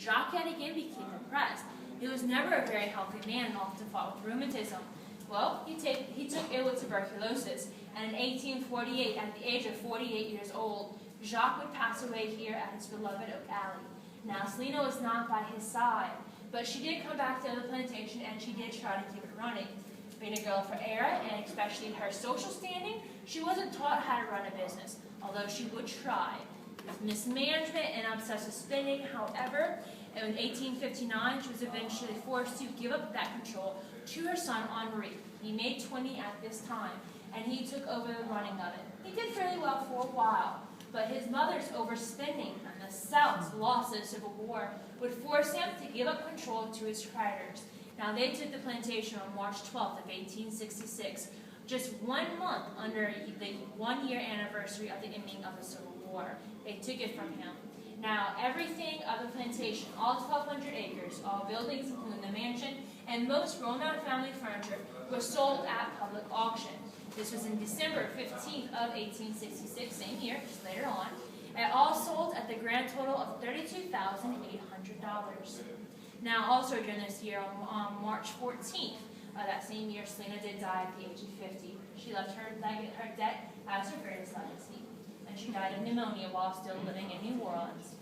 Jacques yet again became depressed. He was never a very healthy man and often fought with rheumatism. Well, he took ill with tuberculosis, and in 1848, at the age of 48 years old, Jacques would pass away here at his beloved Oak Alley. Now, Selena was not by his side, but she did come back to the plantation and she did try to keep it running. Being a girl of her era, and especially her social standing, she wasn't taught how to run a business, although she would try. With mismanagement and obsessive spending, however, in 1859, she was eventually forced to give up that control to her son, Henri. He made 20 at this time, and he took over the running of it. He did fairly well for a while, but his mother's overspending and the South's loss of the Civil War would force him to give up control to his creditors. Now, they took the plantation on March 12th of 1866, just 1 month under the one-year anniversary of the ending of the Civil War. They took it from him. Now, everything of the plantation, all 1,200 acres, all buildings, including the mansion, and most grown-up family furniture, was sold at public auction. This was in December 15th of 1866, same year, just later on. It all sold at the grand total of $32,800. Now, also during this year, on March 14th of that same year, Selena did die at the age of 50. She left her debt as her greatest legacy, and she died of pneumonia while still living in New Orleans.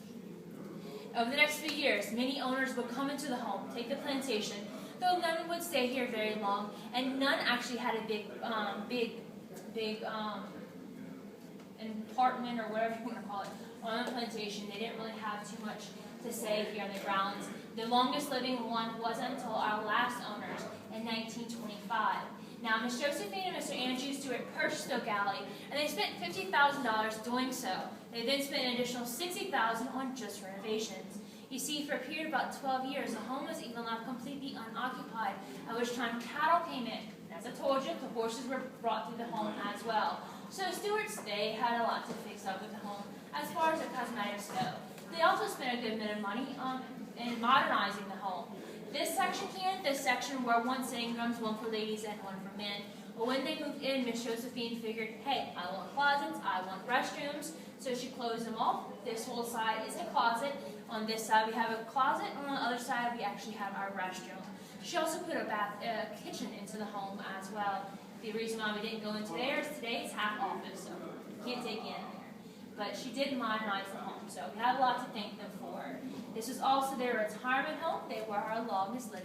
Over the next few years, many owners would come into the home, take the plantation, though none would stay here very long, and none actually had a big apartment or whatever you want to call it on the plantation. They didn't really have too much to say here on the grounds. The longest living one wasn't until our last owners in 1925. Now, Miss Josephine and Mr. Andrew Stewart purchased Oak Alley, and they spent $50,000 doing so. They then spent an additional $60,000 on just renovations. You see, for a period of about 12 years, the home was even left completely unoccupied, at which time cattle came in. As I told you, the horses were brought through the home as well. So the Stewarts, they had a lot to fix up with the home as far as the cosmetics go. They also spent a good bit of money in modernizing the home. This section here, this section were one sitting rooms, one for ladies and one for men. But when they moved in, Miss Josephine figured, hey, I want closets, I want restrooms, so she closed them off. This whole side is a closet. On this side we have a closet, and on the other side we actually have our restroom. She also put a kitchen into the home as well. The reason why we didn't go into there is today it's half office, so you can't take you in there. But she did modernize the home, so we have a lot to thank them for. This was also their retirement home. They were our longest living.